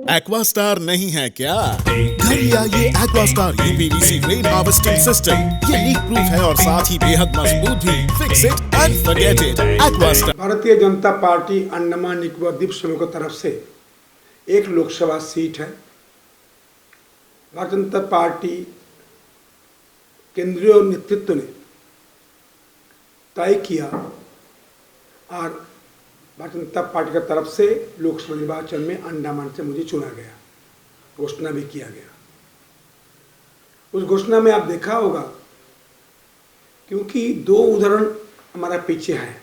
Aquastar नहीं है क्या? घर ले आइए Aquastar UPVC rain harvesting system. ये लीक प्रूफ है और साथ ही बेहद मजबूत भी। Fix it and forget it. Aquastar. Bharatiya Janata party Andaman Nicobar द्वीप समूह की तरफ से एक लोकसभा सीट है। भारतीय जनता पार्टी केंद्रीय नेतृत्व ने तय किया और भारतीय जनता पार्टी की तरफ से लोकसभा निर्वाचन में अंडमान से मुझे चुना गया, घोषणा भी किया गया। उस घोषणा में आप देखा होगा, क्योंकि दो उदाहरण हमारा पीछे है।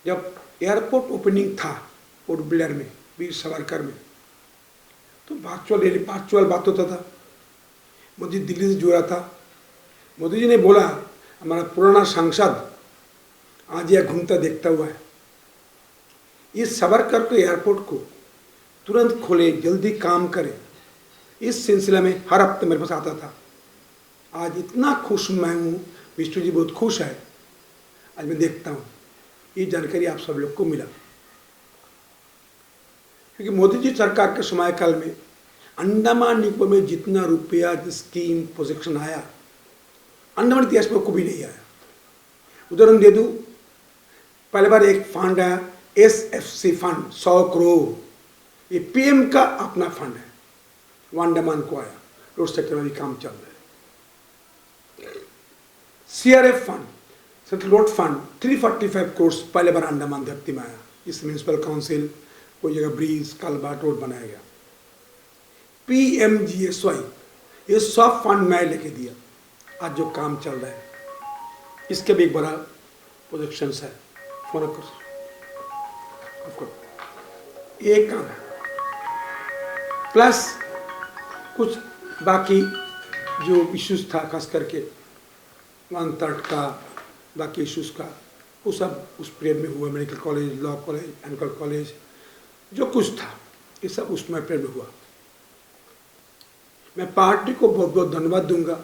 जब एयरपोर्ट ओपनिंग था पोर्ट ब्लेयर में, वीर सावरकर में, तो वर्चुअल बात होता था। मोदी दिल्ली से जुड़ा था। मोदी जी ने बोला, हमारा पुराना सांसद आज यह घूमता देखता हुआ है, इस सावरकर के एयरपोर्ट को तुरंत खोले, जल्दी काम करे। इस सिलसिले में हर हफ्ते मेरे पास आता था। आज इतना खुश मैं हूँ, विष्णु जी बहुत खुश है। आज मैं देखता हूँ ये जानकारी आप सब लोग को मिला, क्योंकि मोदी जी सरकार के समयकाल में अंडमान निकोबार में जितना रुपया स्कीम प्रोजेक्शन आया, अंडमान इतिहास में कभी नहीं आया। उदाहरण दे दूँ, पहली बार एक फंड आया SFC फंड 100 करोड़, ये PM का अपना फंड है, वो अंडमान को आया। रोड सेक्टर में भी काम चल रहा है। CRF fund, central road fund 345 crore पहले बार अंडमान धरती में आया। इस म्यूनिसिपल काउंसिल, कोई जगह ब्रिज, कलवर्ट, रोड बनाया गया। PMGSY, ये सब फंड मैं लेके दिया। आज जो काम चल रहा है, इसके भी एक बड़ा प्रोजेक्शन है। फोन कर एक काम है, प्लस कुछ बाकी जो इश्यूज था, खास करके 1/3 का बाकी इश्यूज का, वो सब उस पीरियड में हुआ। Medical college, law college, ankle college, जो कुछ था ये सब उस समय पीरियड में हुआ। मैं पार्टी को बहुत बहुत धन्यवाद दूंगा,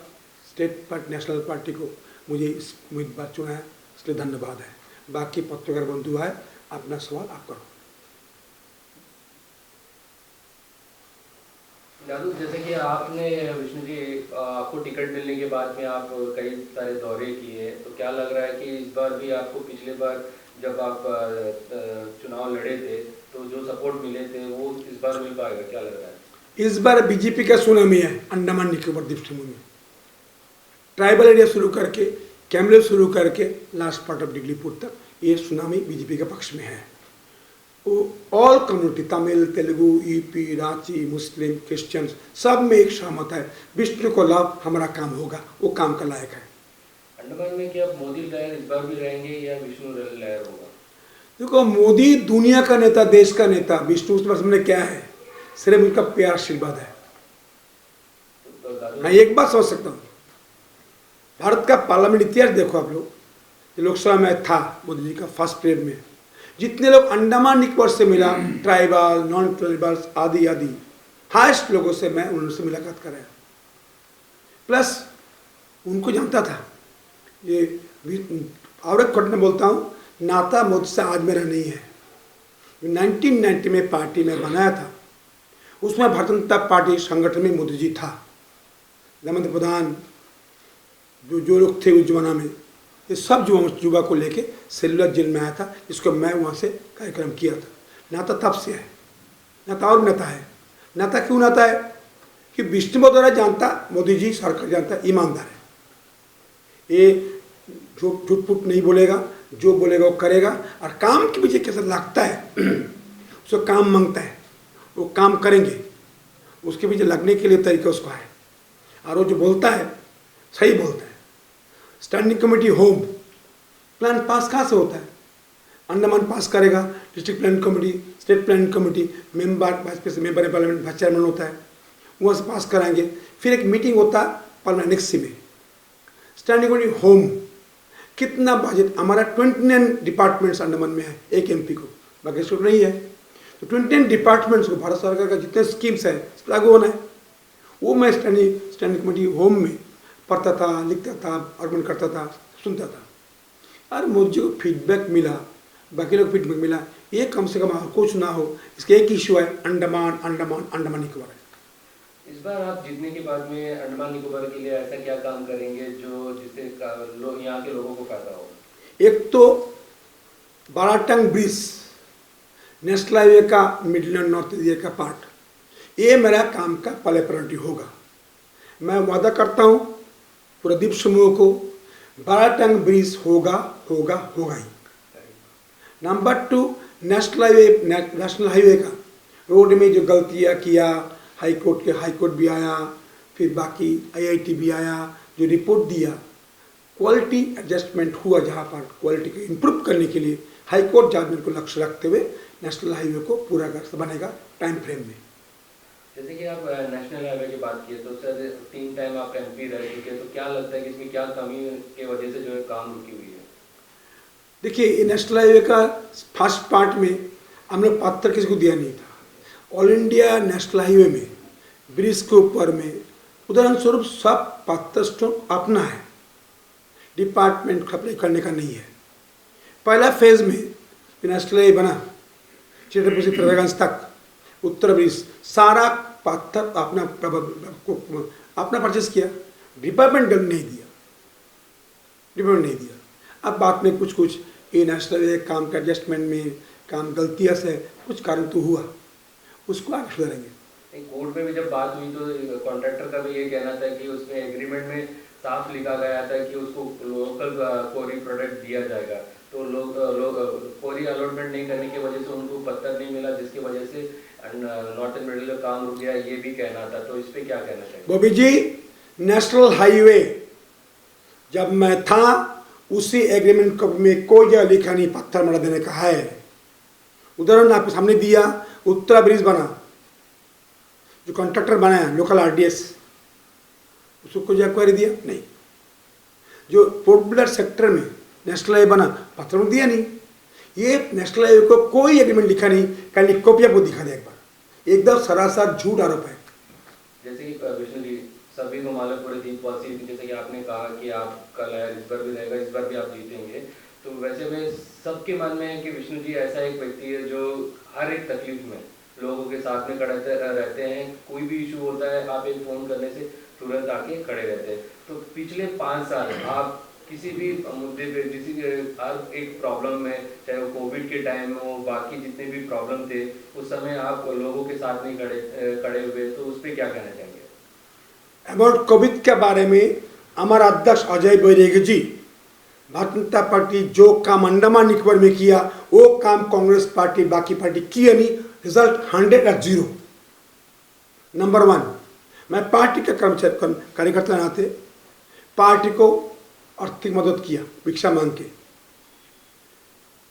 स्टेट पार्टी, नेशनल पार्टी को मुझे इस उम्मीदवार चुना है, इसलिए धन्यवाद है। बाकी पत्रकार बंधु है, अपना सवाल आप करो। जादू, जैसे कि आपने विष्णु जी, आपको टिकट मिलने के बाद में आप कई सारे दौरे किए, तो क्या लग रहा है कि इस बार भी आपको, पिछले बार जब आप चुनाव लड़े थे तो जो सपोर्ट मिले थे वो इस बार मिल पाएगा, क्या लग रहा है? इस बार बीजेपी का सुनामी है अंडमान निकोबार द्वीप समूह में। ट्राइबल एरिया शुरू करके, कैमरे शुरू करके लास्ट पार्ट ऑफ डिगलीपुर तक ये सुनामी बीजेपी के पक्ष में है। All community, Tamil, Telugu, UP, Ranchi, Muslim, Christians, सब में एक सहमत है, विष्णु को लाभ, हमारा काम होगा, वो काम का लायक है। अंडमान में क्या मोदी लहर इस बार भी रहेंगे या विष्णु लहर होगा? देखो, मोदी दुनिया का नेता, देश का नेता, विष्णु के में क्या है, सिर्फ उनका प्यार आशीर्वाद है। मैं एक बात समझ सकता हूँ, भारत का पार्लियामेंट इतिहास देखो आप लोग, लोकसभा में था मोदी जी का फर्स्ट पीरियड में, जितने लोग अंडमान निकोबार से मिला, ट्राइबल, नॉन ट्राइबल्स आदि आदि, हाईएस्ट लोगों से मैं उनसे मुलाकात कराया। प्लस उनको जानता था। ये और एक घटना बोलता हूँ, नाता मोदी से आज मेरा नहीं है। 1990 में पार्टी में बनाया था, उसमें भारतीय जनता पार्टी संगठन में मोदी जी था, धर्मेंद्र प्रधान, जो लोग थे उस जमाना में, ये सब युवा को लेके सेलुलर जेल में आया था, इसको मैं वहाँ से कार्यक्रम किया था। नाता तब से है, नाता और नाता है। नाता क्यों नाता है कि विष्णु द्वारा जानता, मोदी जी सरकार जानता, ईमानदार है। ये झूठ फूट नहीं बोलेगा, जो बोलेगा वो करेगा, और काम के पीछे कैसा लगता है उसको काम मांगता है, वो काम करेंगे, उसके पीछे लगने के लिए तरीका उसका है, और वो जो बोलता है सही बोलता है। Standing committee home plan pass कहाँ से होता है? अंडमान पास करेगा, district planning committee, state planning committee, member, vice president, member parliament, vice chairman होता है, वहाँ से पास कराएंगे। फिर एक मीटिंग होता है पार्लियामेंट एनेक्सी में। स्टैंडिंग कमेटी होम, कितना बजट, हमारा 29 डिपार्टमेंट्स अंडमान में है, एक MP को, बाकी स्टेट नहीं है। तो 29 डिपार्टमेंट्स को भारत सरकार का जितने स्कीम्स है लागू होना है, वो मैं स्टैंडिंग कमेटी होम में पढ़ता था, लिखता था, आर्गुमेंट करता था, सुनता था। और मुझे फीडबैक मिला, बाकी लोग पीठ में मिला, ये कम से कम और कुछ ना हो। इसका एक इशू है अंडमान अंडमान अंडमान निकोबार है। इस बार आप जीतने के बाद में अंडमान निकोबार के लिए ऐसा क्या काम करेंगे जो जिससे यहाँ के लोगों को फायदा हो? एक तो बाराटंग ब्रिज, नेशनल हाईवे का मिडल एंड नॉर्थ एरिया का पार्ट, ये मेरा काम का पहले प्रायोरिटी होगा। मैं वादा करता हूँ पूरे द्वीप समूह को, बाराटंग ब्रिज होगा होगा होगा ही। नंबर 2, नेशनल हाईवे का रोड में जो गलतियाँ किया, हाई कोर्ट भी आया, फिर बाकी IIT भी आया, जो रिपोर्ट दिया, क्वालिटी एडजस्टमेंट हुआ, जहाँ पर क्वालिटी को इम्प्रूव करने के लिए हाई कोर्ट जजमेंट को लक्ष्य रखते हुए नेशनल हाईवे को पूरा कर बनेगा टाइम फ्रेम में। जैसे कि आप नेशनल हाईवे की बात किए तो सर 3 टाइम आप MP रह चुके हैं, तो क्या लगता है कि इसमें क्या कमी के वजह से जो है काम रुकी हुई है? देखिए, ये नेशनल हाईवे का फर्स्ट पार्ट में हमने पत्थर किसी को दिया नहीं था। ऑल इंडिया नेशनल हाईवे में ब्रिज के ऊपर में उदाहरण स्वरूप सब पत्थर स्टोन अपना है, डिपार्टमेंट को अप्लाई करने का नहीं है। पहला फेज में नेशनल हाईवे बना चित्रपुर से प्रयागराज तक उत्तर ब्रिज सारा पत्थर अपना परचेस किया, डिपार्टमेंट नहीं दिया। अब बात में कुछ ये नेशनल हाईवे काम का एडजस्टमेंट में काम गलतियाँ से कुछ कारण तो हुआ, उसको आगे सुधारेंगे। कोर्ट में भी जब बात हुई तो कॉन्ट्रैक्टर का भी ये कहना था कि उसमें एग्रीमेंट में साफ लिखा गया था कि उसको लोकल क्वारी प्रोडक्ट दिया जाएगा, तो लोग क्वारी अलॉटमेंट नहीं करने की वजह से उनको पत्थर नहीं मिला, जिसकी वजह से नॉर्थ एंड मिडिल का काम रुक गया, ये भी कहना था। तो इस पे क्या कहना चाहिए? बॉबी जी, नेशनल हाईवे जब मैं था उसी एग्रीमेंट में कोई जगह लिखा नहीं पत्थर मरा देने का है। उदाहरण आपके सामने दिया, उत्तरा ब्रिज बना, जो कॉन्ट्रैक्टर बनाया लोकल RDS, उसको कोई जगह क्वेरी दिया नहीं। जो पोर्ट ब्लेयर सेक्टर में नेशनल हाईवे बना, पत्थर दिया नहीं। ये नेशनल हाईवे को कोई एग्रीमेंट लिखा नहीं, कल कॉपी आपको दिखा दिया एक बार, एकदम सरासर झूठ आरोप है। जैसे कि विष्णु जी, सभी को मालूम पूरे द्वीप वासी, जैसे कि आपने कहा कि आप कल है, इस बार भी रहेगा, इस बार भी आप जीतेंगे, तो वैसे में सबके मन में है कि विष्णु जी ऐसा एक व्यक्ति है जो हर एक तकलीफ में लोगों के साथ में खड़े रहते हैं। कोई भी इशू होता है, आप एक फ़ोन करने से तुरंत आके खड़े रहते हैं। तो पिछले 5 साल आप किसी भी मुद्दे पे, हर एक प्रॉब्लम में, चाहे वो कोविड के टाइम हो, बाकी जितने भी प्रॉब्लम थे, उस समय आप लोगों के साथ नहीं खड़े हुए, तो उस पर क्या कहना चाहेंगे? अबाउट कोविड के बारे में हमारा अध्यक्ष अजय बैरागी जी, भारतीय जनता पार्टी जो काम अंडमान निकोबार में किया वो काम कांग्रेस पार्टी बाकी पार्टी किया नहीं। रिजल्ट 100 नंबर 1, मैं पार्टी के कर्मचारी कार्यकर्ता नाते पार्टी को आर्थिक मदद किया, भिक्षा मांग के।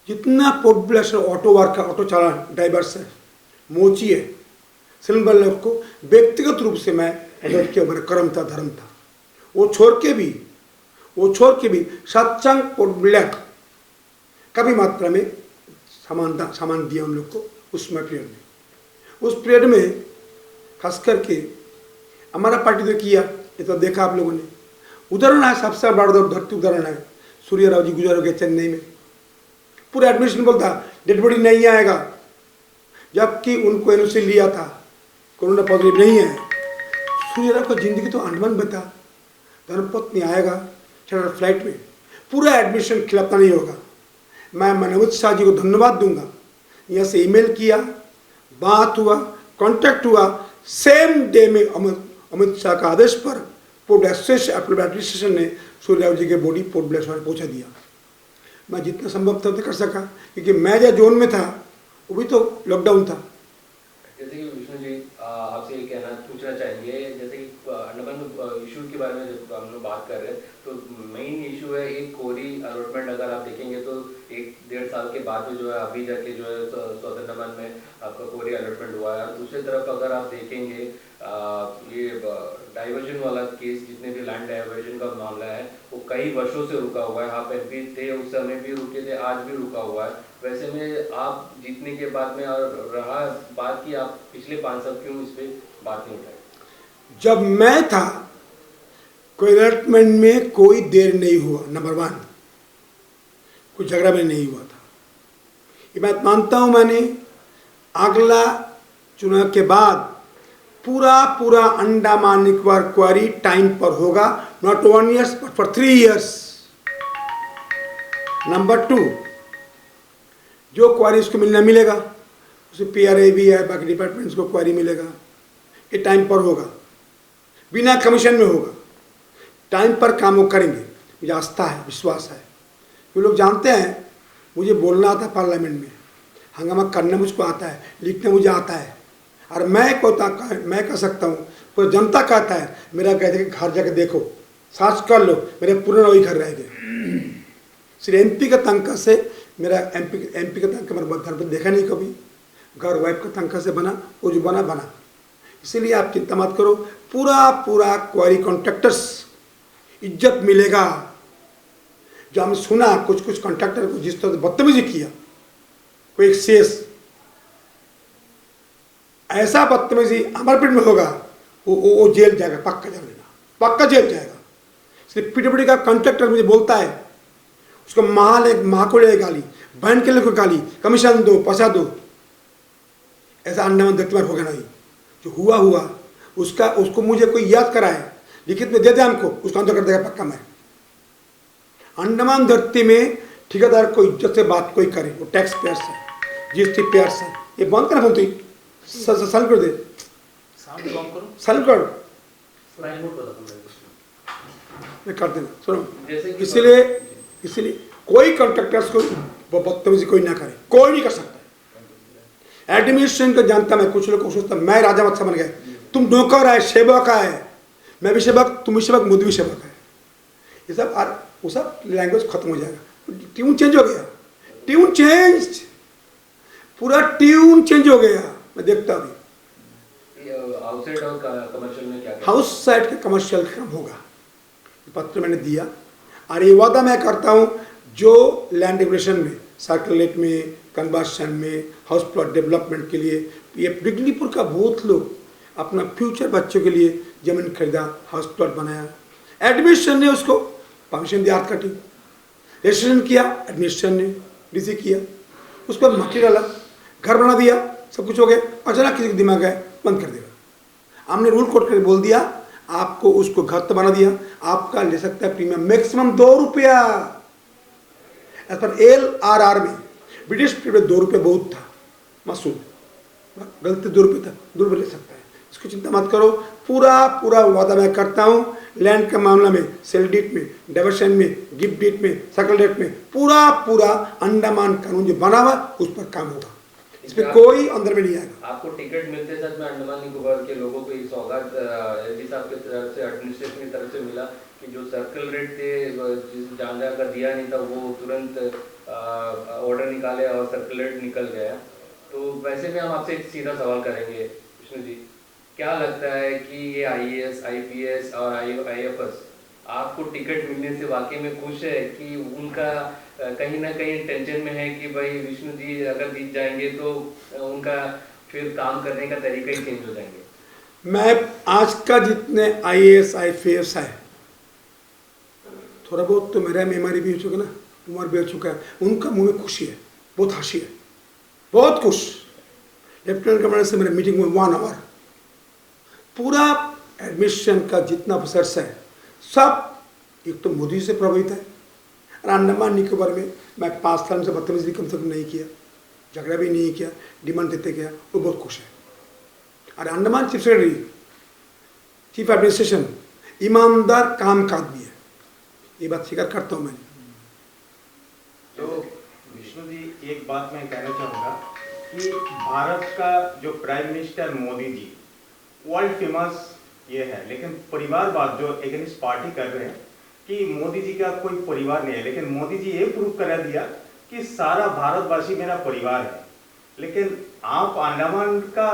जितना port Blair auto worker, auto चालक, ड्राइवर्स है, मोची है, सिलेंडर लोग को व्यक्तिगत रूप से मैं मदद किया। मेरा कर्म था, धर्म था। वो छोड़ के भी सत्संग पोर्ट ब्लेयर कभी मात्रा में सामान दिया उन लोग को उस पीरियड में खास करके हमारा पार्टी तो किया, ये तो देखा आप लोगों ने। उदाहरण है, सबसे बड़ा धरती उदाहरण है, सूर्य राव जी गुजर हो गए चेन्नई में, पूरा एडमिशन बोलता डेड बॉडी नहीं आएगा, जबकि उनको NOC लिया था, कोरोना पॉजिटिव नहीं है। सूर्य राव का जिंदगी तो अंडमान बता, धर्मपत्नी आएगा चढ़ा फ्लाइट में, पूरा एडमिशन खिलाता नहीं होगा। मैं अमित शाह जी को धन्यवाद दूंगा, यहाँ से ईमेल किया, बात हुआ, कांटेक्ट हुआ, सेम डे में अमित शाह का आदेश पर पोर्ट एडमिनिस्ट्रेशन ने सूर्य जी के बॉडी पोर्ट ब्लेयर में पहुँचा दिया। मैं जितना संभव था कर सका, क्योंकि मैं जो जोन में था वो भी तो लॉकडाउन था। जैसे कि विष्णु जी आपसे ये पूछना चाहेंगे, जैसे कि अंडमान इशू के बारे में जब हम लोग बात कर रहे हैं, तो मेन इशू है एक कोरी अलॉटमेंट। अगर आप देखेंगे तो 1-1.5 साल के बाद में जो है अभी जाके जो है सौदर अंडमान में आपका कोरी अलॉटमेंट हुआ है। दूसरी तरफ अगर आप देखेंगे ये डाइवर्जन वाला केस, जितने भी लैंड डाइवर्जन का मामला है, वो कई वर्षों से रुका हुआ है। आप MP थे, उस समय भी रुके थे, आज भी रुका हुआ है। वैसे में आप जीतने के बाद में और रहा बात की, आप पिछले 5 साल क्यों इस पर बात नहीं उठाई? जब मैं था कोई अलॉटमेंट में कोई देर नहीं हुआ, नंबर 1 कोई झगड़ा में नहीं हुआ था। ये बात मानता हूँ मैंने। अगला चुनाव के बाद पूरा अंडमान निकोबार क्वारी टाइम पर होगा, not 1 year but for 3 years। Number 2, जो क्वारी उसको मिलेगा, उसे PRA भी है, बाकी डिपार्टमेंट्स को क्वारी मिलेगा, ये टाइम पर होगा, बिना कमीशन में होगा, टाइम पर काम वो करेंगे, मुझे आस्था है, विश्वास है। वो लोग जानते हैं मुझे बोलना आता है पार्लियामेंट में, हंगामा करना मुझको आता है, लिखना मुझे आता है, और मैं कह सकता हूँ, पूरी जनता कहता है, मेरा कहते कि घर जाके देखो, सर्च कर लो, मेरे पूरे वही घर रह गए। सिर्फ MP का तनख्वाह से मेरा MP का तनख्वाह मेरे घर पर देखा नहीं कभी, घर वाइफ का तनख्वाह से बना, वो जो बना। इसीलिए आप चिंता मत करो, पूरा क्वारी कॉन्ट्रैक्टर्स इज्जत मिलेगा। जो हमने सुना कुछ कॉन्ट्रैक्टर को जिस तरह से बदतमीजी किया, कोई शेष ऐसा बदतमीजी अमरपेट में होगा, वो जेल जाएगा, पक्का जेल जाएगा। इसलिए PWD का कॉन्ट्रैक्टर मुझे बोलता है, उसको माँ को ले गाली, बहन के लिए को गाली, कमीशन दो, पैसा दो, ऐसा अंडमान धरती में होगा नहीं। जो हुआ उसको मुझे कोई याद कराए, लिखित में दे दे हमको, उसका अंदर कर देगा पक्का मैं। अंडमान धरती में ठेकेदार को इज्जत से बात कोई करे, वो टैक्स पेयर्स है, GST पेयर्स है, ये बंद करना बोलती साल कर दे, साल कर मैं कर देना सुनो। इसलिए कोई कॉन्ट्रैक्टर्स को बदतमीजी कोई ना करे, कोई नहीं कर सकता। एडमिनिस्ट्रेशन को जानता मैं, कुछ लोग को सोचता मैं राजा मत समझ गए, तुम नौकर है, सेवक है, मैं भी सेवक, तुम भी सेवक, मोदी भी सेवक है। ये सब वो सब लैंग्वेज खत्म हो जाएगा, ट्यून चेंज हो गया, ट्यून चेंज, पूरा ट्यून चेंज हो गया। मैं देखता अभी आउटसाइड और कमर्शियल में क्या हाउस साइड का कमर्शियल काम होगा, पत्र मैंने दिया। और ये वादा मैं करता हूँ, जो लैंड एक्विजिशन में, सर्कुलेट में, कन्वर्शन में, हाउस प्लॉट डेवलपमेंट के लिए, ये बिजलीपुर का बहुत लोग अपना फ्यूचर बच्चों के लिए जमीन खरीदा, हाउस प्लॉट बनाया, एडमिनिस्ट्रेशन ने उसको परमिशन दिया, हाथ काटी, रजिस्ट्रेशन किया, एडमिनिस्ट्रेशन ने DC किया, उस पर मट्टी डाला, घर बना दिया, सब कुछ हो गया। अचानक किसी के दिमाग है बंद कर देगा। हमने रूल कोड करके बोल दिया, आपको उसको घर तो बना दिया, आपका ले सकता है प्रीमियम मैक्सिमम 2 रुपया। एज पर LRR में ब्रिटिश पीरियड में 2 रुपये बहुत था मसूल, गलती 2 रुपये था, 2 रुपये ले सकता है, इसकी चिंता मत करो। पूरा वादा मैं करता हूँ, लैंड के मामला में, सेल डीड में, डाइवर्शन में, गिफ्ट डीड में, सर्कल डेट में, पूरा अंडमान कानून जो बना हुआ उस पर काम होगा, इसमें कोई अंदर में नहीं आएगा। आपको टिकट मिलते साथ में अंडमान निकोबार के लोगों को एक सौगात LG साहब की तरफ से, एडमिनिस्ट्रेशन की तरफ से मिला कि जो सर्कल रेट थे, जहाँ का दिया नहीं था, वो तुरंत ऑर्डर निकाले और सर्कल रेट निकल गया। तो वैसे में हम आपसे एक सीधा सवाल करेंगे विष्णु जी, क्या लगता है कि ये IAS, IPS और IFS आपको टिकट मिलने से वाकई में खुश है कि उनका कहीं ना कहीं टेंशन में है कि भाई विष्णु जी अगर जीत जाएंगे तो उनका फिर काम करने का तरीका ही चेंज हो जाएंगे? मैं आज का जितने IAS, IPS है, थोड़ा बहुत तो मेरा मेमोरी भी हो चुका ना, उम्र भी हो चुका है, उनका मुंह में खुशी है, बहुत हंसी है, बहुत खुश। लेफ्टिनेंट कमांडर से मेरे मीटिंग में 1 hour, पूरा एडमिनिस्ट्रेशन का जितना ऑफिसर्स है सब एक तो मोदी से प्रभावित है। और अंडमान निकोबार में मैं 5 साल से बदतमीजी कम से कम नहीं किया, झगड़ा भी नहीं किया, डिमांड देते गया, वो बहुत खुश है। और Andaman chief secretary, chief administration ईमानदार काम का आदमी है, ये बात स्वीकार करता हूँ मैं। तो विष्णु जी, एक बात मैं कहना चाहूँगा कि भारत का जो prime minister Modi ji world famous ये है, लेकिन परिवारवाद जो अगेंस्ट पार्टी कर रहे हैं कि मोदी जी का कोई परिवार नहीं है, लेकिन मोदी जी ये प्रूव करा दिया कि सारा भारतवासी मेरा परिवार है। लेकिन आप अंडमान का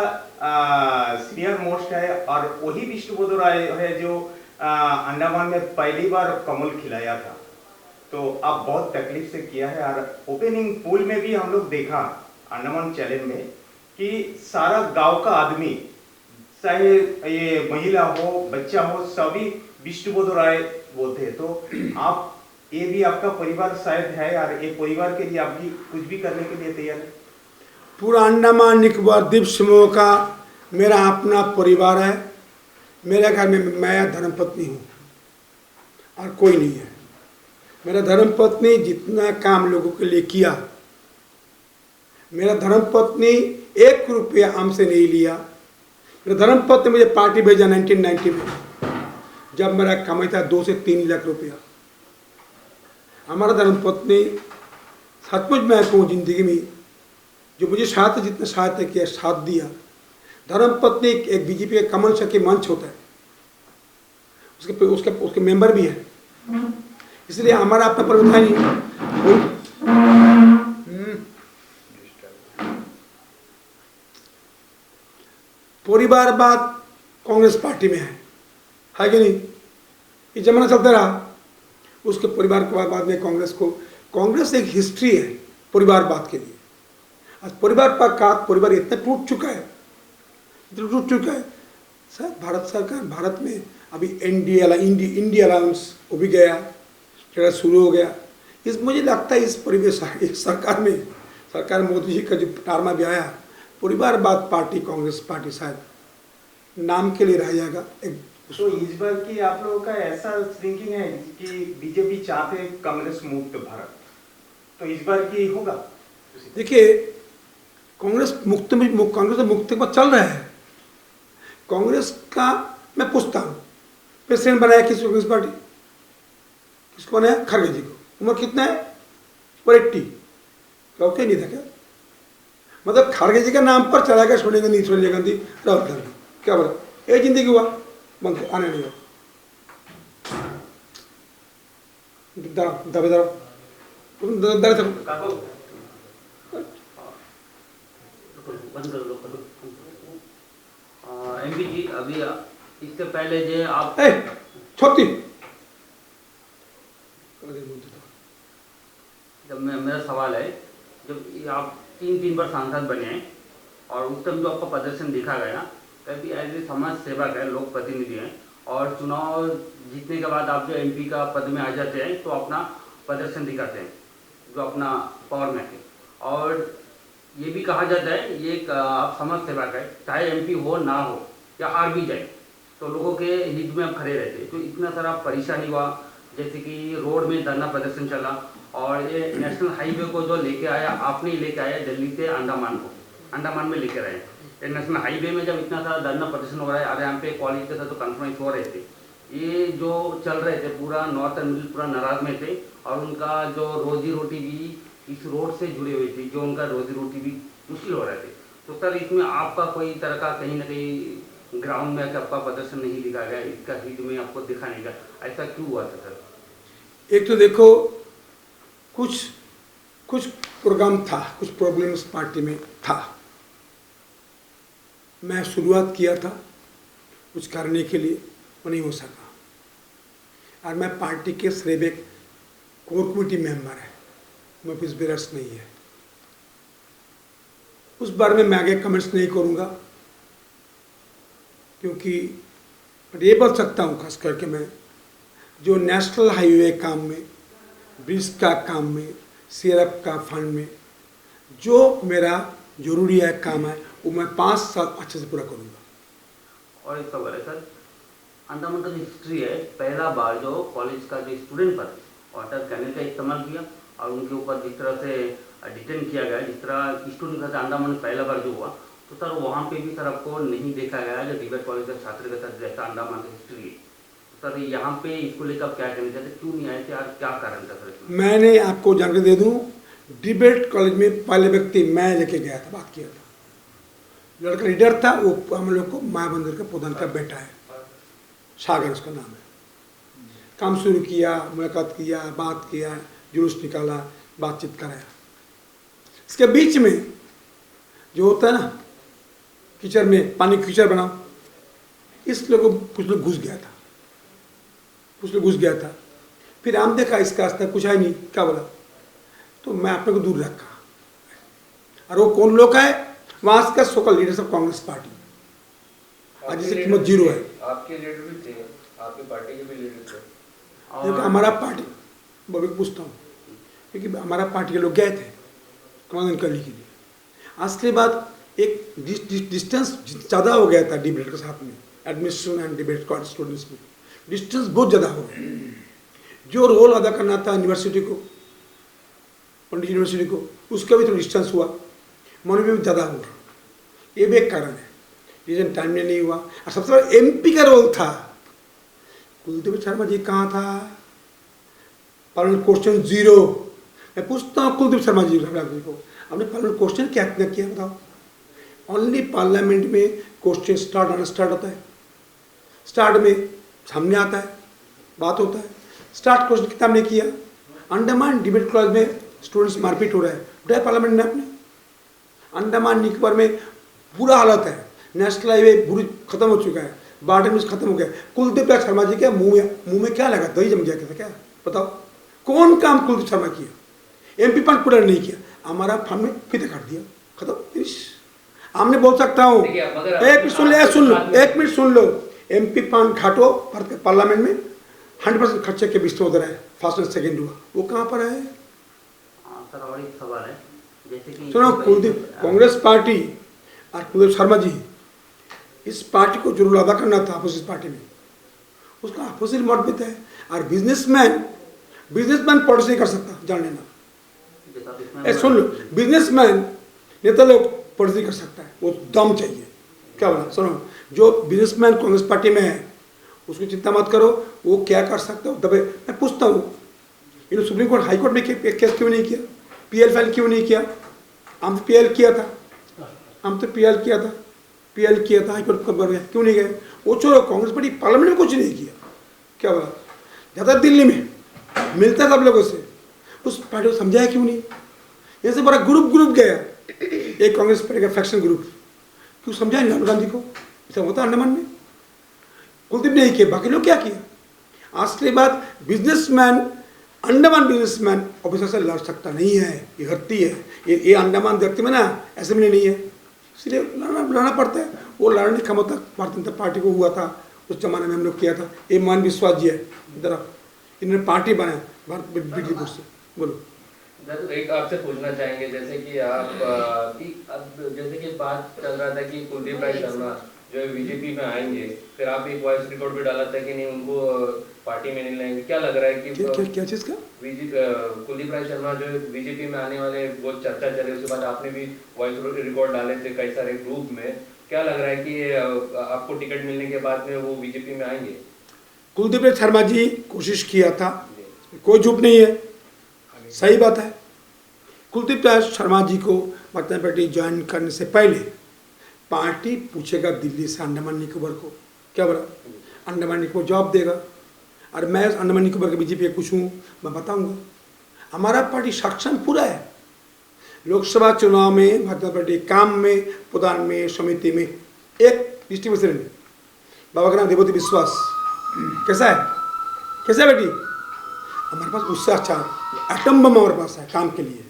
सीनियर मोस्ट है और वही विष्णुबोधो राय है जो अंडमान में पहली बार कमल खिलाया था, तो आप बहुत तकलीफ से किया है। और ओपनिंग पूल में भी हम लोग देखा अंडमान चैलेंज में कि सारा गांव का आदमी, चाहे ये महिला हो, बच्चा हो, सभी विष्णुबोधो राय बोलते हैं। तो आप ये भी आपका परिवार शायद है, और ये परिवार के लिए आप भी कुछ भी करने के लिए तैयार है? पूरा अंडमान निकोबार द्वीप समूह का मेरा अपना परिवार है। मेरे घर में मैं धर्मपत्नी हूँ और कोई नहीं है। मेरा धर्मपत्नी जितना काम लोगों के लिए किया, मेरा धर्मपत्नी 1 रुपया हमसे नहीं लिया। मेरा धर्मपत्नी मुझे पार्टी भेजा 1990 में, जब मेरा कमाई था 2 से 3 लाख रुपया। हमारा धर्मपत्नी सचमुच मैं कहूँ जिंदगी में जो मुझे सहायता जितना सहायता किया, साथ दिया। धर्मपत्नी एक बीजेपी का कमल शक्ति मंच होता है, उसके मेंबर भी है, इसलिए हमारा अपना परिवार नहीं। परिवारवाद कांग्रेस पार्टी में है कि नहीं? ये जमाना चलता रहा। उसके परिवार के बाद में कांग्रेस एक हिस्ट्री है परिवारवाद के लिए। आज परिवार इतना टूट चुका है सर। भारत सरकार, भारत में अभी इंडिया अलाउंस वो भी गया, जगह शुरू हो गया। मुझे लगता है इस परिवेश इस सरकार मोदी जी का जो टारमा भी आया, परिवारवाद पार्टी कांग्रेस पार्टी शायद नाम के लिए रह जाएगा। तो इस बार की आप लोगों का ऐसा थिंकिंग है कि बीजेपी चाहते हैं कांग्रेस मुक्त भारत, तो इस बार की होगा? देखिए, कांग्रेस मुक्त पर चल रहा है। कांग्रेस का मैं पूछता हूँ, प्रेसिडेंट बनाया किसको? कांग्रेस पार्टी किसको बनाया? खड़गे जी को। उम्र कितना है? 80। क्या नहीं था क्या? मतलब खड़गे जी का नाम पर चला गया, सोनिया गांधी, राहुल गांधी। क्या बोला? ये जिंदगी हुआ बंद, आने नहीं हुआ। एमपी जी, अभी इससे पहले जो आप छोटी जब मेरा सवाल है, जब आप 3 बार सांसद बने हैं और उस टाइम जो आपका प्रदर्शन देखा गया, तभी एज ए समाज सेवक है, लोक प्रतिनिधि हैं, और चुनाव जीतने के बाद आप जो एमपी का पद में आ जाते हैं तो अपना प्रदर्शन दिखाते हैं जो अपना पावर में है। और ये भी कहा जाता है ये आप समाज सेवक है, चाहे एमपी हो ना हो या हार भी जाए तो लोगों के हित में आप खड़े रहते। तो इतना सारा परेशानी हुआ, जैसे कि रोड में धरना प्रदर्शन चला, और ये नेशनल हाईवे को जो लेके आया, आपने ही लेके आया दिल्ली से अंडमान में लेकर आए। नेशनल हाईवे में जब इतना सारा धरना प्रदर्शन हो रहा है, और यहाँ पे कॉलेज के साथ तो कॉन्फ्रेंस हो रहे थे, ये जो चल रहे थे पूरा नॉर्थ एंड मिडिल पूरा नाराज में थे, और उनका जो रोजी रोटी भी इस रोड से जुड़ी हुई थी, जो उनका रोजी रोटी भी मुश्किल हो रहे थे। तो सर, इसमें आपका कोई तरह का कहीं ना कहीं ग्राउंड में आपका प्रदर्शन नहीं दिखा गया, इसका हित में आपको दिखाने का ऐसा क्यों हुआ था सर? एक तो देखो, कुछ प्रोग्राम था, कुछ प्रॉब्लम्स पार्टी में था। मैं शुरुआत किया था कुछ करने के लिए, वो नहीं हो सका। और मैं पार्टी के सिर्फ एक कोर कमेटी मेंबर है, मैं ऑफिस बेरर्स नहीं है। उस बारे में मैं आगे कमेंट्स नहीं करूँगा, क्योंकि ये बोल सकता हूँ खास करके मैं जो नेशनल हाईवे काम में, ब्रिज का काम में, सीआरएफ का फंड में जो मेरा जरूरी है काम है, वो मैं 5 साल अच्छे से पूरा करूँगा। और एक सवाल है सर, अंडमान का जो हिस्ट्री है, पहला बार जो कॉलेज का जो स्टूडेंट पर वाटर कैनल का इस्तेमाल किया और उनके ऊपर जिस तरह से डिटेन किया गया, जिस तरह स्टूडेंट का अंडमान में पहला बार जो हुआ, तो सर वहाँ पे भी सर आपको नहीं देखा गया जो डिबेट कॉलेज का छात्र के साथ जैसा अंडमान का हिस्ट्री है। सर यहाँ पे इसको लेकर आप क्या कहना चाहते, क्यों नहीं आए थे और क्या कारण था सर? मैंने आपको जानकारी दे दूँ, डिबेट कॉलेज में पहले व्यक्ति मैं लेके गया था, बात किया था। लड़का लीडर था, वो हम लोग को मायाबंदर का प्रधान का बेटा है, सागर उसका नाम है। काम शुरू किया, मुलाकात किया, बात किया, जुलूस निकाला, बातचीत कराया। इसके बीच में जो होता है ना, कीचड़ में पानी कीचड़ बनाओ, इस लोगों कुछ लोग घुस गया था। फिर हम देखा इसका रास्ता कुछ है नहीं, क्या बोला, तो मैं अपने को दूर रखा। और वो कौन लोग है, वहाँ का सोकल लीडर्स ऑफ कांग्रेस पार्टी, आज जिसकी कीमत 0 है। आपके लीडर भी थे, आपकी पार्टी के भी लीडर थे। देखो हमारा पार्टी वो भी पूछता हूँ, क्योंकि हमारा पार्टी के लोग गए थे कमांड करने के लिए। आज के बाद एक डिस्टेंस ज़्यादा हो गया था डिबेट के साथ में, एडमिशन एंड डिबेट स्टूडेंट्स में डिस्टेंस बहुत ज़्यादा हो गया। जो रोल अदा करना था यूनिवर्सिटी को, पंडित यूनिवर्सिटी को, उसका भी थोड़ा डिस्टेंस हुआ, मन में ज़्यादा हुआ। ये भी एक कारण है, रीजन टाइम में नहीं हुआ। और सबसे बड़ा MP का रोल था। कुलदीप शर्मा जी कहाँ था? Parliament question 0। मैं पूछता हूँ कुलदीप शर्मा जी को, आपने पार्लियामेंट क्वेश्चन क्या किया बताओ? ओनली पार्लियामेंट में क्वेश्चन स्टार्ट होता है, स्टार्ट में सामने आता है, बात होता है। स्टार्ट क्वेश्चन कितना ने किया? अंडमान डिबेट क्लॉज में स्टूडेंट्स मारपीट हो रहा है, उठाया पार्लियामेंट ने आपने। अंडमान निकोबार में बुरा हालत है, नेशनल हाईवे बुरी खत्म हो चुका है, बार्डर में खत्म हो गया। कुलदीप शर्मा जी के मुंह में क्या लगा? दही जम गया क्या? बताओ कौन काम कुलदीप शर्मा किया? MP फंड पूरा नहीं किया, हमारा फंड में फीते काट दिया, खत्म फिनिश। हमने बोल सकता हूँ, एक मिनट सुन लो, MP फंड घाटो पार्लियामेंट में 100% खर्चे के बीच में उधर है, फर्स्ट एंड सेकेंड हुआ, वो कहाँ पर है? सर और एक सवाल है, जैसे कि सुनो, कुलदीप कांग्रेस पार्टी और कुलदीप शर्मा जी, इस पार्टी को जरूर अदा करना था अपोजिट पार्टी में, उसका अपोजिट मतभेद है। और बिजनेसमैन पॉलिटिक्स नहीं कर सकता, जान लेना। सुन लो, बिजनेसमैन नेता लोग पॉलिटिक्स नहीं कर सकता है, वो दम चाहिए। क्या बोला? सुनो, जो बिजनेसमैन कांग्रेस पार्टी में है उसको चिंता मत करो, वो क्या कर सकता हो दबे। मैं पूछता हूँ, इन्होंने सुप्रीम कोर्ट हाई कोर्ट में केस क्यों नहीं किया? PL फाइल क्यों नहीं किया? हम तो PL किया था, PL किया था, हाई कोर्ट क्यों नहीं गए? वो छोड़ो, कांग्रेस पार्टी पार्लियामेंट में कुछ नहीं किया। क्या बोला? ज़्यादा दिल्ली में मिलता सब लोगों से, उस पार्टी को समझाया क्यों नहीं? ऐसे बड़ा ग्रुप गया, एक कांग्रेस पार्टी का फैक्शन ग्रुप, क्यों समझाया नहीं राहुल गांधी को? ऐसा होता अंडमान में, कुलदीप नहीं किया, बाकी लोग क्या किया? आज के बाद बिजनेसमैन, अंडमान बिजनेसमैन ऑफिसर से लड़ सकता नहीं है, ये हत्ती है। ये अंडमान व्यक्ति में ना असेंबली नहीं है, इसलिए लड़ना पड़ता है। वो लड़ने की क्षमता भारतीय जनता पार्टी को हुआ था, उस जमाने में हम लोग किया था। ये मान विश्वास जी है, इधर इन्होंने पार्टी बनाया बिजलीपुर से। बोलो। एक आपसे पूछना चाहेंगे, जैसे कि आप जैसे कि बात चल रहा था कि कुलदीप राय शर्मा जो है बीजेपी में आएंगे, फिर आप एक वॉइस रिकॉर्ड भी डाला था कि नहीं उनको पार्टी में नहीं लाएंगे। क्या लग रहा है कि क्या चीज़ का? कुलदीप राय शर्मा जो बीजेपी में आने वाले बहुत चर्चा चले, उसके बाद आपने भी वॉइस रिकॉर्ड डाले थे कई सारे ग्रुप में। क्या लग रहा है कि आपको टिकट मिलने के बाद में वो बीजेपी में आएंगे? कुलदीप शर्मा जी कोशिश किया था, कोई झूठ नहीं है, सही बात है। कुलदीप शर्मा जी को भारतीय पार्टी ज्वाइन करने से पहले पार्टी पूछेगा दिल्ली से अंडमान निकोबार को, क्या बोला? अंडमान निकोबार जवाब देगा, और मैं अंडमान निकोबार के बीजेपी पूछूँ, मैं बताऊंगा। हमारा पार्टी सक्षम पूरा है। लोकसभा चुनाव में भारतीय पार्टी काम में, प्रधान में, समिति में, एक डिस्ट्रिक्ट में बाबा का नाम देवती विश्वास कैसा है बेटी? हमारे पास उससे अच्छा एटम बम हमारे पास है काम के लिए।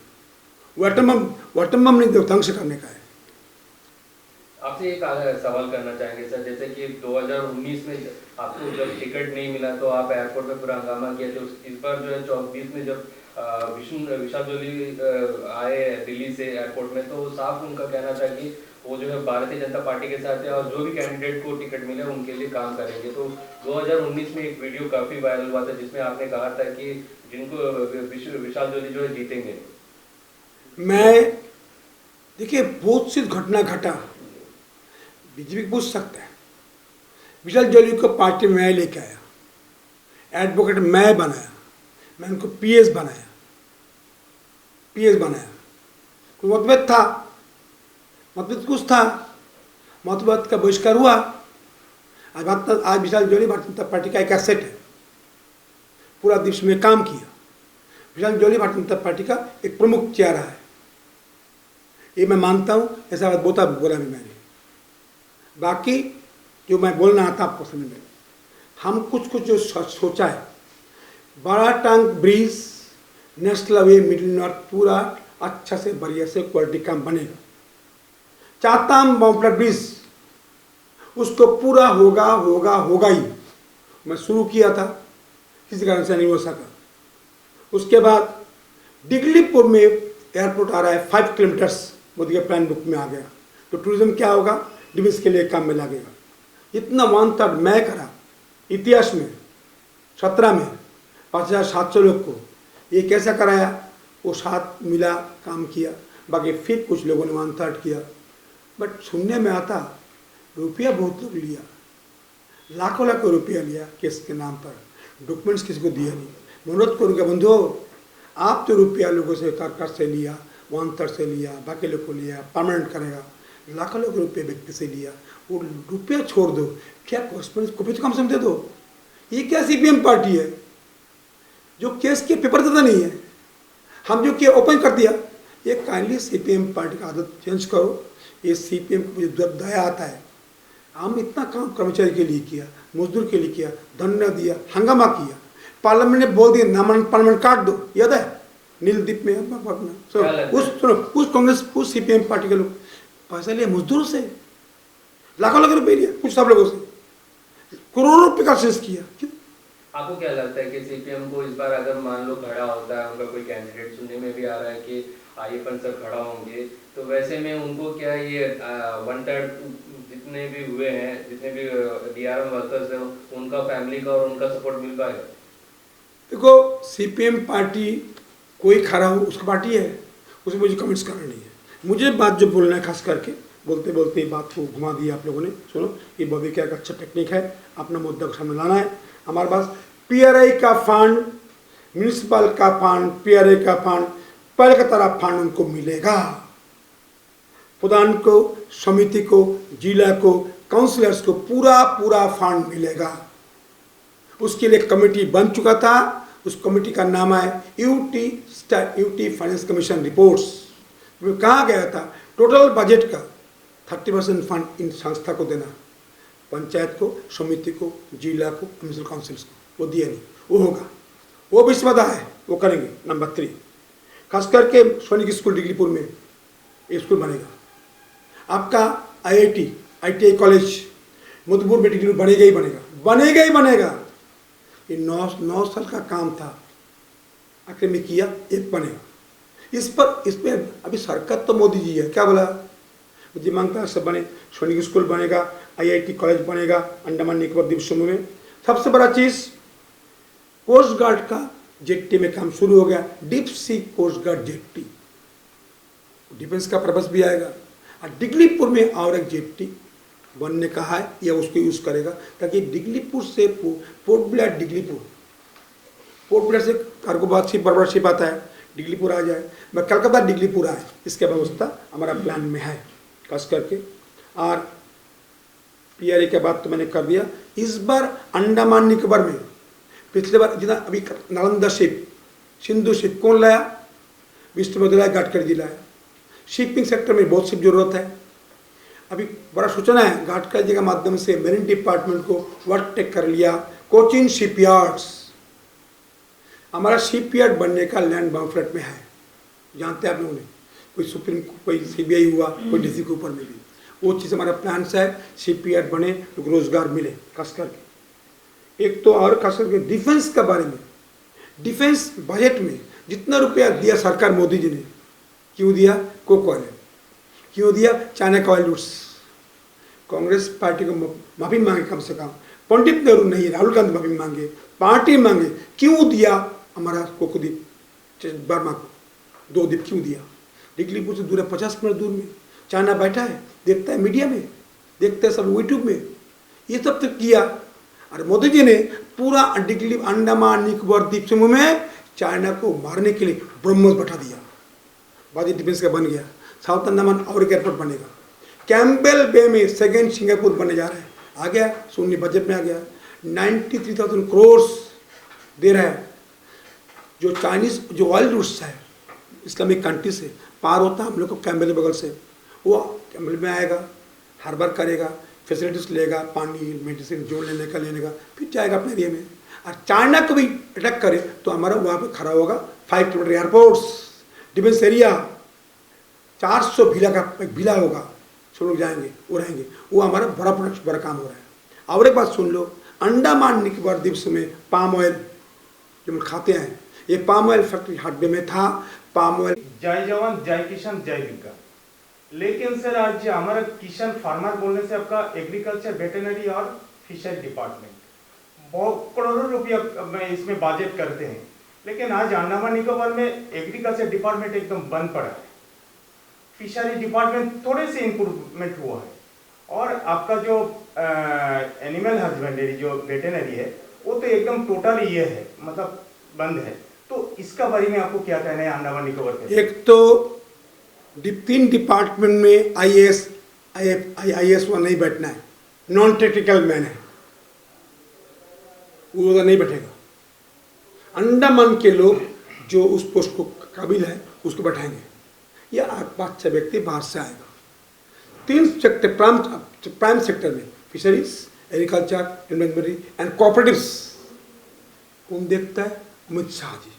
वो एटम बम नहीं ध्वंस करने का है। आपसे एक सवाल करना चाहेंगे सर, जैसे कि 2019 में आपको जब टिकट नहीं मिला तो आप एयरपोर्ट में पूरा हंगामा किया थे। इस बार जो है 24 में जब विशाल जोली आए दिल्ली से एयरपोर्ट में, तो साफ उनका कहना था कि वो जो है भारतीय जनता पार्टी के साथ है और जो भी कैंडिडेट को टिकट मिले उनके लिए काम करेंगे। तो 2019 में एक वीडियो काफ़ी वायरल हुआ था जिसमें आपने कहा था कि जिनको विशाल जोली जो है जीतेंगे। मैं देखिए, बहुत सी घटना घटा, बीजेपी पूछ सकता है। विशाल जोली को पार्टी में मैं लेके आया, एडवोकेट मैं बनाया, मैं उनको PS बनाया। कोई मतभेद था, मतभेद कुछ था, मतभेद का बहिष्कार हुआ। आज विशाल जोली भारतीय जनता पार्टी का एक एसेट है, पूरा देश में काम किया। विशाल जोली भारतीय जनता पार्टी का एक प्रमुख चेहरा है, ये मैं मानता हूँ। ऐसा बात बोला भी मैंने। बाकी जो मैं बोलना आता आपको समझ में, हम कुछ जो सोचा है, बड़ा टांग bridge, national highway, middle north पूरा अच्छा से बढ़िया से क्वालिटी काम बनेगा। चाताम बॉम्बला ब्रिज उसको पूरा होगा ही। मैं शुरू किया था, किसी कारण से नहीं हो सका, उसके बाद डिगलीपुर में एयरपोर्ट आ रहा है 5 किलोमीटर्स, मोदी के प्लान बुक में आ गया। तो टूरिज्म क्या होगा, डिफेंस के लिए काम में लगेगा। इतना 1/3 मैं करा इतिहास में 17 में 5,700 लोग को, ये कैसा कराया, वो साथ मिला काम किया, बाकी फिर कुछ लोगों ने 1/3 किया। बट सुनने में आता रुपया बहुत लोग लिया, लाखों लाखों रुपया लिया केस के नाम पर, डॉक्यूमेंट्स किसी को दिया नहीं। अनुरोध करूँगा बंधुओं, आप तो रुपया लोगों से कर से लिया, 1/3 से लिया, बाकी लोग को लिया, परमानेंट करेगा, लाखों लोग रुपये व्यक्ति से लिया, वो रुपया छोड़ दो, क्या कॉस्पेंस को भी तो कम समझे दो। ये क्या सीपीएम पार्टी है जो केस के पेपर देता नहीं है, हम जो केस ओपन कर दिया। ये काइंडली सीपीएम पार्टी का आदत चेंज करो। ये सीपीएम को मुझे दया आता है, हम इतना काम कर्मचारी के लिए किया, मजदूर के लिए किया, धरना दिया, हंगामा किया, पार्लियामेंट ने बोल दिया नामांकन पार्लियामेंट काट दो, याद है नीलदीप में उस कांग्रेस उस सीपीएम पार्टी के लोग पैसा लिया मजदूरों से, लाखों लाख रुपये लिया, कुछ सब लोगों से करोड़ों रुपये का सेस किया। क्यों? आपको क्या लगता है कि सीपीएम को इस बार अगर मान लो खड़ा होता है, उनका कोई कैंडिडेट, सुनने में भी आ रहा है कि आईएफएन सर खड़ा होंगे, तो वैसे में उनको क्या ये 1/3 जितने भी हुए हैं, जितने भी डीआरएम वर्कर्स हैं, उनका फैमिली का और उनका सपोर्ट मिल पाएगा? देखो सीपीएम पार्टी कोई खड़ा हो उसका पार्टी है, उसमें मुझे कमेंट्स करना नहीं है। मुझे बात जो बोलना है, खास करके बोलते बोलते बात को घुमा दिया आप लोगों ने। सुनो, ये बॉबी क्या का अच्छा टेक्निक है, अपना मुद्दा को सामने लाना है। हमारे पास पीआरआई का फंड, म्यूनिसिपल का फंड, पीआरआई का फंड, पहले की तरह फंड उनको मिलेगा। प्रधान को, समिति को, जिला को, काउंसिलर्स को पूरा फंड मिलेगा। उसके लिए कमेटी बन चुका था, उस कमेटी का नाम है यूटी फाइनेंस कमीशन रिपोर्ट्स। में कहा गया था टोटल बजट का 30% फंड इन संस्था को देना, पंचायत को, समिति को, जिला को, म्यूनिसिपल काउंसिल्स को। वो दिया नहीं, वो होगा, वो विश्वदा है, वो करेंगे। नंबर 3, खास करके सैनिक स्कूल डिगलीपुर में स्कूल बनेगा। आपका IIT कॉलेज मधुपुर में डिगलीपुर बनेगा ही बनेगा। ये 9 साल का काम था, आखिर में किया, एक बनेगा। इसमें अभी सरकार तो मोदी जी है, क्या बोला, मुझे मांगता है सब बने, सैनिक स्कूल बनेगा, IIT कॉलेज बनेगा अंडमान निकोबार द्वीप समूह में। सबसे बड़ा चीज कोस्ट गार्ड का जेट्टी में काम शुरू हो गया, deep sea coast guard jetty, defence का पर्पस भी आएगा। और डिगलीपुर में और एक जेट्टी बनने का है, या उसको यूज करेगा ताकि डिगलीपुर से पोर्ट ब्लेयर से कार्गो शिप बड़ा शिप आता है, डिगलीपुर आ जाए, मैं कलकत्ता डिगलीपुर आए, इसका व्यवस्था हमारा प्लान में है खास करके। और पीआरए के बाद तो मैंने कर दिया। इस बार अंडमान निकोबार में पिछले बार जितना अभी नालंदा शिप, सिंधु शिप कौन लाया, विष्णुवर्धन गडकरी जी लाया। शिपिंग सेक्टर में बहुत शिप जरूरत है। अभी बड़ा सूचना है, गडकरी जी के माध्यम से मेरीन डिपार्टमेंट को वर्क टेक कर लिया, कोचिन शिपयार्ड्स। हमारा शिपयार्ड बनने का लैंड बाउंफ्रेट में है, जानते हैं आप लोगों ने, कोई सीबीआई हुआ, कोई डीसी के ऊपर में भी, वो चीज़ हमारा प्लान से है, शिपयार्ड बने तो रोजगार मिले खास करके। एक तो और खास करके डिफेंस के बारे में, डिफेंस बजट में जितना रुपया दिया सरकार मोदी जी ने, क्यों दिया, कोक ऑयल क्यों दिया, चाइना का ऑयल लूट्स। कांग्रेस पार्टी को माफी मांगे, कम से कम पंडित नेहरू नहीं, राहुल गांधी माफी मांगे, पार्टी मांगे, क्यों दिया हमारा कोकोद्वीप बर्मा को 2 द्वीप क्यों दिया। डिगलीपुर से दूर है, 50 मिनट दूर में चाइना बैठा है, देखता है मीडिया में, देखते हैं सब यूट्यूब में, ये सब तो किया। और मोदी जी ने पूरा डिगलीपुर अंडमान निकोबार द्वीप समूह में चाइना को मारने के लिए ब्रह्मोस बैठा दिया। बाजी डिफेंस का बन गया। साउथ अंडमान और एक एयरपोर्ट बनेगा। कैम्पबेल बे में सेकेंड सिंगापुर बनने जा रहा है, आ गया, सुननी बजट में आ गया। 93,000 करोड़ दे रहा है। जो चाइनीज जो ऑयल रूट्स है इस्लामिक कंट्री से पार होता है हम लोग को कैम्पबेल बगल से, वो कैम्पबेल में आएगा, हार्बर करेगा, फैसिलिटीज लेगा, पानी, मेडिसिन जो लेने का, फिर जाएगा अपने एरिया में। और चाइना को भी अटैक करे तो हमारा वहाँ पे खड़ा होगा 5 kilometre airports, defence area, 400 villa का एक विला होगा, सब लोग जाएंगे, वो रहेंगे, वो हमारा बड़ा प्रोडक्ट, बड़ा काम हो रहा है। और एक बात सुन लो, अंडमान निकोबार द्वीप में पाम ऑयल जो हम खाते हैं, ये पाम ऑयल फैक्ट्री हाटबे में था। पाम ऑयल जय जवान जय किसान जय विज्ञान। लेकिन सर आज हमारा किसान फार्मर बोलने से आपका एग्रीकल्चर वेटरनरी और फिशरी डिपार्टमेंट बहुत करोड़ों रुपया इसमें बजट करते हैं, लेकिन आज अंडमान निकोबार में एग्रीकल्चर डिपार्टमेंट एकदम बंद पड़ा है। फिशरी डिपार्टमेंट थोड़े से इंप्रूवमेंट हुआ है और आपका जो एनिमल हस्बेंड्री जो वेटरनरी है वो तो एकदम टोटल ये है, मतलब बंद है। तो इसका बारे में आपको क्या कहना है अंडमान निकोबार के? एक तो 3 डिपार्टमेंट में IAS वो नहीं बैठना है, नॉन टेक्निकल मैन है, वो नहीं बैठेगा। अंडमान के लोग जो उस पोस्ट को काबिल है उसको बैठाएंगे, या 5-6 व्यक्ति बाहर से आएगा। 3 सेक्टर प्राइम सेक्टर में fisheries, agriculture, investment and cooperatives कौन देखता है? अमित शाह जी।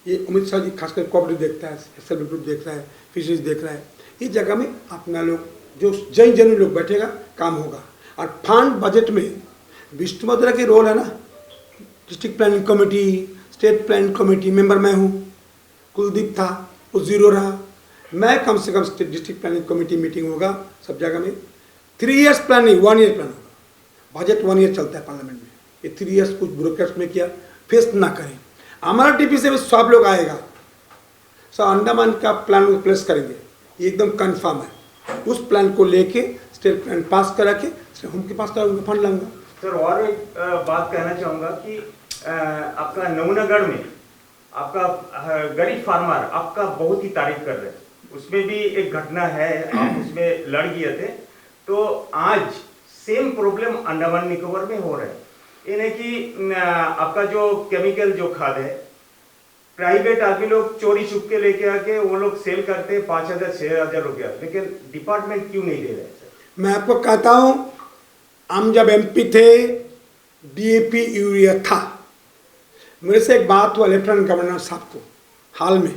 ये अमित शाह जी खासकर कोऑपरेटिव देखता है, सेल्फ ग्रुप देख रहा है, फिशरीज देख रहा है। इस जगह में अपना लोग जो जन लोग बैठेगा, काम होगा। और फंड बजट में विष्णु मद्रा की रोल है ना, district planning committee, state planning committee member मैं हूँ, कुलदीप था वो 0 रहा। मैं कम से कम state district planning committee meeting होगा सब जगह में। 3 इयर्स प्लानिंग, 1 ईयर प्लान होगा। बजट 1 ईयर चलता है पार्लियामेंट में। ये 3 इयर्स कुछ ब्यूरोक्रेट्स में किया फेस ना करें। हमारा टीपी से भी सब लोग आएगा, सब अंडमान का प्लान प्लेस करेंगे, ये एकदम कंफर्म है। उस प्लान को लेके स्टेट प्लान पास करा के हम के पास कराऊंगा, फंड लाऊंगा। सर और एक बात कहना चाहूँगा कि आपका नमूनागढ़ में आपका गरीब फार्मर आपका बहुत ही तारीफ कर रहे हैं, उसमें भी एक घटना है, आप उसमें लड़ गए थे। तो आज सेम प्रॉब्लम अंडमान निकोबार में हो रहा है। ये नहीं कि आपका जो केमिकल जो खाद है प्राइवेट आदमी लोग चोरी छुप के लेके आके वो लोग सेल करते हैं 5,000-6,000 रुपया, लेकिन डिपार्टमेंट क्यों नहीं दे रहे सर? मैं आपको कहता हूँ, हम जब MP थे DAP यूरिया था। मेरे से एक बात हुआ लेफ्टिनेंट गवर्नर साहब को, हाल में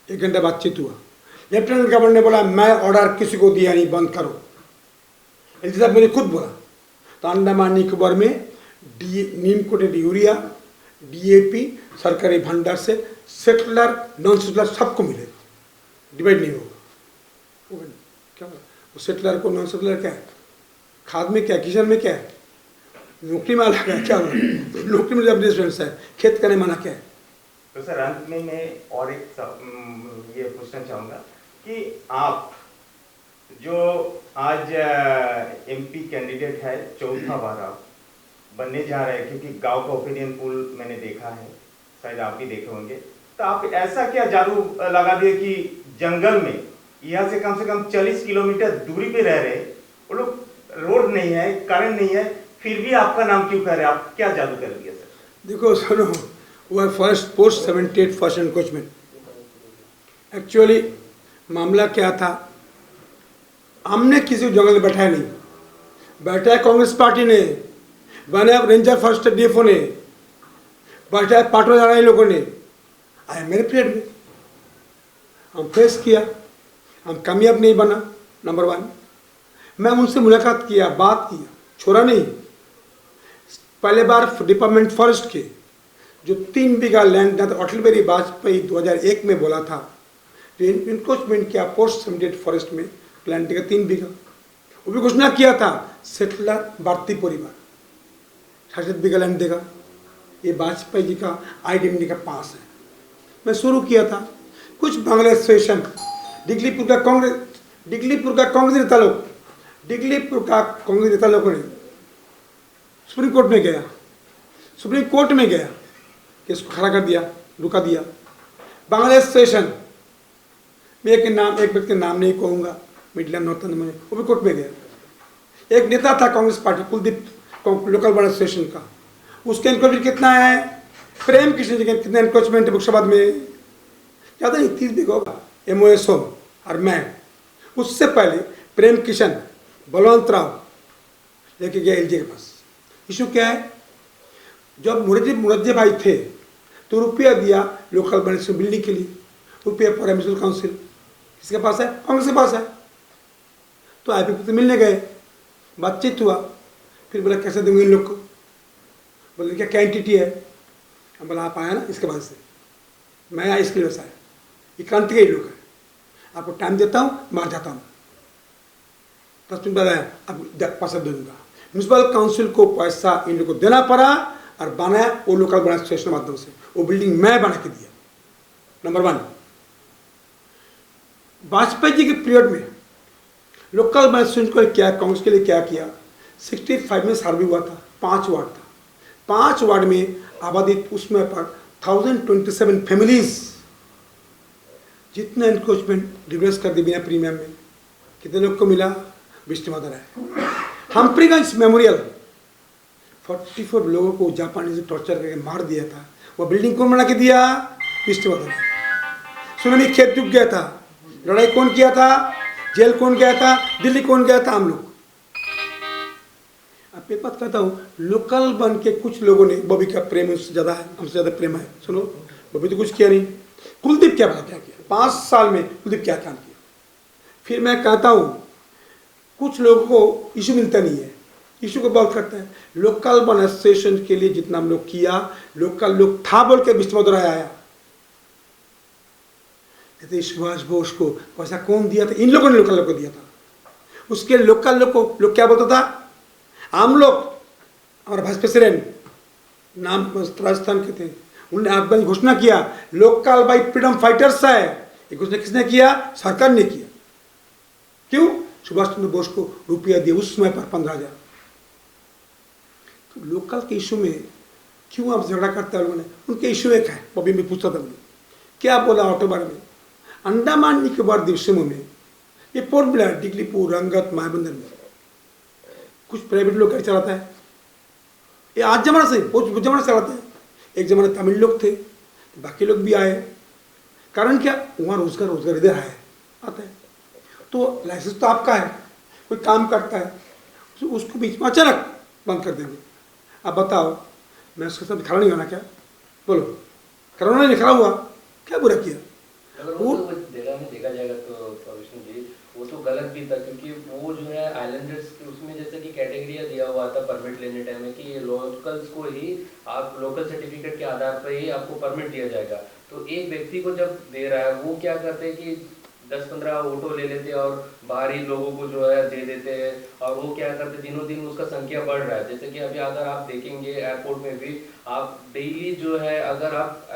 1 घंटा बातचीत हुआ। लेफ्टिनेंट गवर्नर ने बोला मैं ऑर्डर किसी को दिया नहीं, बंद करो। एलजी साहब मैंने खुद बोला। तो अंडमान निकोबार में नीम कोटेड यूरिया, DAP सरकारी भंडार से सेटलर नॉन सेटलर सबको मिले, डिवाइड नहीं होगा। क्या वो सेटलर को नॉन सेटलर क्या है? खाद में क्या, किचन में क्या है, नौकरी में अलग है क्या? नौकरी में जब डिफरेंस है, खेत करने मना क्या है? तो सर अंत में मैं और एक ये पूछना चाहूँगा कि आप जो आज MP कैंडिडेट है, 4था बार आप बनने जा रहे हैं, क्योंकि गांव का ओपिनियन पोल मैंने देखा है, शायद आप भी देखे होंगे। तो आप ऐसा क्या जादू लगा दिए कि जंगल में यहाँ से कम 40 किलोमीटर दूरी पे रह रहे, वो लोग रोड नहीं है, करंट नहीं है, फिर भी आपका नाम क्यों कह रहे हैं? आप क्या जादू कर दिया सर? देखो सुनो, वो फर्स्ट पोस्ट 78 एनक्रोचमेंट। एक्चुअली मामला क्या था, हमने किसी को जंगल में बैठाया नहीं, बैठा है कांग्रेस पार्टी ने, बने अब रेंजर फर्स्ट DFO ने, बैठा है पाटो लड़ाई लोगों ने, आए मेरे पीरियड में। हम फेस किया, हम कामयाब नहीं बना। नंबर 1, मैं उनसे मुलाकात किया, बात किया, छोड़ा नहीं। पहले बार डिपार्टमेंट फॉरेस्ट के जो 3 बीघा लैंड अटल बिहारी वाजपेयी 2001 में बोला था, जो इंक्रोचमेंट किया पोस्ट 78 फॉरेस्ट में प्लान देगा 3 बीघा, वो भी घोषणा किया था सेटलर भारतीय परिवार 60 बीघा लैंड देगा। ये वाजपेयी जी का आइडेंटिटी का पास है। मैं शुरू किया था, कुछ बांग्ला एसोसिएशन, डिगलीपुर का कांग्रेस नेता लोगों ने सुप्रीम कोर्ट में गया, केस को खड़ा कर दिया, रुका दिया। बांग्लादेश सेशन में एक व्यक्ति का नाम नहीं कहूँगा, मिडलैंड नॉर्थन में, वो भी कोर्ट में गया। एक नेता था कांग्रेस पार्टी, कुलदीप, लोकल बड़ा सेशन का, उसके एनक्रोचमेंट कितना है? प्रेम कृष्ण जी के कितना एनक्रोचमेंट है मुर्शिदाबाद में? ज़्यादा नहीं, 30 बीघा होगा। MOS और मैं, उससे पहले प्रेम किशन, बलवंत राव लेके गया LG के पास। इशू क्या है, जब मुरज्जे भाई थे तो रुपया दिया लोकल बने बिल्डिंग के लिए, रुपया पर म्यूनसिपल काउंसिल किसके पास है? कांग्रेस के पास है। तो IP से मिलने गए, बातचीत हुआ, फिर बोला कैसे दूंगे इन लोग को? बोले क्या एंटिटी है? हम बोला आप आया ना इसके बाद से, मैं आया इसके लिए वैसा है, ये क्रांतिकारी लोग है, आपको टाइम देता हूँ, मार जाता हूँ, 10 मिनट बाद आया, अब पैसा दे दूंगा। म्यूनसिपल काउंसिल को पैसा इन लोगों को देना पड़ा और बनाया वो लोकल बना स्टेशन माध्यम से, वो बिल्डिंग मैं बना के दिया। नंबर 1, वाजपेयी जी के पीरियड में लोकल बना को क्या कांग्रेस के लिए क्या किया, 65 में सर्वे हुआ था, 5 वार्ड था, 5 वार्ड में आबादी उसमें पर 1027 फैमिलीज, जितना इंक्रोचमेंट रिवर्स कर दी बिना प्रीमियम में, कितने लोग को मिला, विष्णुवर्धन है। हम्प्रीगंज मेमोरियल 44 लोगों को जापानी से टॉर्चर करके मार दिया था, वो बिल्डिंग कौन बना के दिया, विष्णुवर्धन है। सुनामी खेत डूब गया था, लड़ाई कौन किया था, जेल कौन गया था, दिल्ली कौन गया था, हम लोग। अब एक बात कहता हूँ, लोकल बन के कुछ लोगों ने, बॉबी का प्रेम उससे ज़्यादा है, हमसे ज़्यादा प्रेम है, सुनो, बॉबी तो कुछ किया नहीं, कुलदीप क्या पता क्या किया, 5 साल में कुलदीप क्या काम किया। फिर मैं कहता हूँ कुछ लोगों को इशू मिलता नहीं है, इशू को बात करता है, लोकल बन एसोसिएशन के लिए जितना हम लोग किया, लोकल लोग था बोल के विष्णुवर्धन आया। कहते सुभाष बोस को पैसा कौन दिया था, इन लोगों ने लोकल लोग को दिया था, उसके लोकल लोग को लोग क्या बोलता था, हम लोग, हमारा वाइस प्रेसिडेंट नाम राजस्थान के थे, उन्होंने आपने घोषणा किया लोकल बाई फ्रीडम फाइटर्स है, ये घोषणा किसने किया, सरकार ने किया। क्यों, सुभाष चंद्र बोस को रुपया दिया उस समय पर 15,000। तो लोकल के इशू में क्यों आप झगड़ा करते हैं लोगों ने, उनके इशू एक है, अभी मैं पूछता था उन्हें क्या बोला अक्टूबर में, अंडमान निकोबार द्वीप समूह में, ये पोर्ट ब्लेयर, डिगलीपुर, रंगत, महाबंदर में कुछ प्राइवेट लोग गाड़ी चलाता है, ये आज जमाना से बहुत जमाना से चलाते हैं। एक जमाना तमिल लोग थे, बाकी लोग भी आए, कारण क्या, वहाँ रोजगार इधर है आता है, तो लाइसेंस तो आपका है, कोई काम करता है, उसको बीच में अचानक बंद कर देंगे। अब बताओ, मैं उसके साथ खड़ा नहीं होना क्या, बोलो, कोरोना ने खड़ा हुआ, क्या बुरा किया। अगर वो तो देखा जाएगा तो विष्णु जी, वो तो गलत भी था, क्योंकि वो जो है आइलैंडर्स उसमें जैसे कि कैटेगरिया दिया हुआ था परमिट लेने टाइम में कि लोकल्स को ही आप लोकल सर्टिफिकेट के आधार पर ही आपको परमिट दिया जाएगा। तो एक व्यक्ति को जब दे रहा है, वो क्या करते हैं कि 10-15 ऑटो ले लेते हैं और बाहरी लोगों को जो है दे देते हैं, और वो क्या करते हैं, दिनों दिन उसका संख्या बढ़ रहा है। जैसे कि अभी अगर आप देखेंगे एयरपोर्ट में भी, आप डेली जो है अगर आप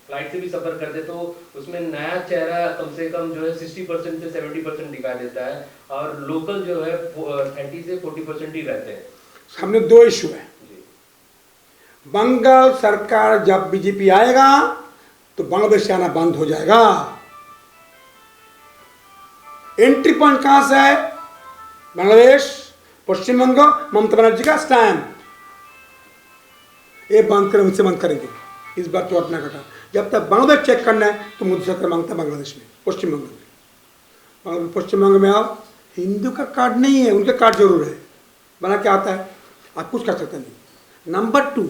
फ्लाइट से भी सफर करते तो उसमें नया चेहरा कम से कम जो है 60% से 70% दिखाई देता है, और लोकल जो है 30 से 40% ही रहते हैं। सामने 2 इशू है, बंगाल सरकार जब बीजेपी आएगा तो बांग्लादेश आना बंद हो जाएगा। एंट्री पॉइंट कहां से है, बांग्लादेश, पश्चिम बंग, ममता बनर्जी का स्टैंप, ये बंद करें, उनसे बंद करेंगे इस बार चोट ना घटा। जब तक बांग्लादेश चेक करना है तो मोदी सरकार मांगता है बांग्लादेश में, पश्चिम बंगाल में, पश्चिम बंगाल में आओ, हिंदू का कार्ड नहीं है, उनका कार्ड जरूर है, बना के आता है, आप कुछ कर सकते नहीं। नंबर 2,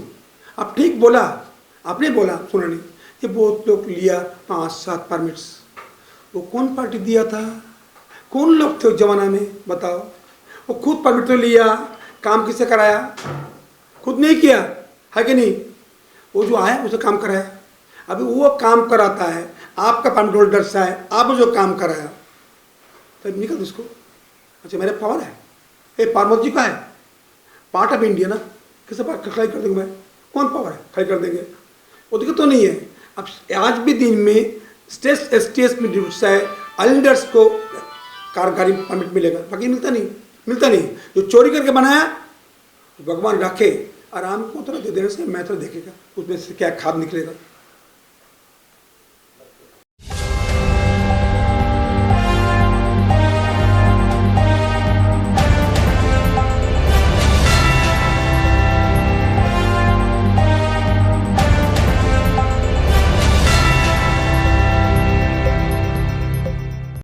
आप ठीक बोला, आपने बोला, सुना नहीं, ये बहुत लोग लिया 5-7 परमिट्स, वो कौन पार्टी दिया था, कौन लोग थे उस जमाना में, बताओ। वो खुद परमिट तो लिया, काम किससे कराया, खुद नहीं किया है कि नहीं, वो जो आया उसे काम कराया। अभी वो काम कराता है, आपका परमिट होल्डर सा है, आप जो काम कराया तब निकल उसको, अच्छा मेरे पावर है, ये पार्वत जी का है, पार्ट ऑफ इंडिया ना, किसे पार्ट खड़ी कर देंगे, मैं कौन पावर है खड़ी कर देंगे, वो दिक्कत तो नहीं है। अब आज भी दिन में स्टेट STS में ड्यूटी है, आइलैंडर्स को कारगारी परमिट मिलेगा, बाकी मिलता नहीं। जो चोरी करके बनाया भगवान रखे, आराम को तो दे देने से मैं तो देखेगा उसमें से क्या खाद निकलेगा।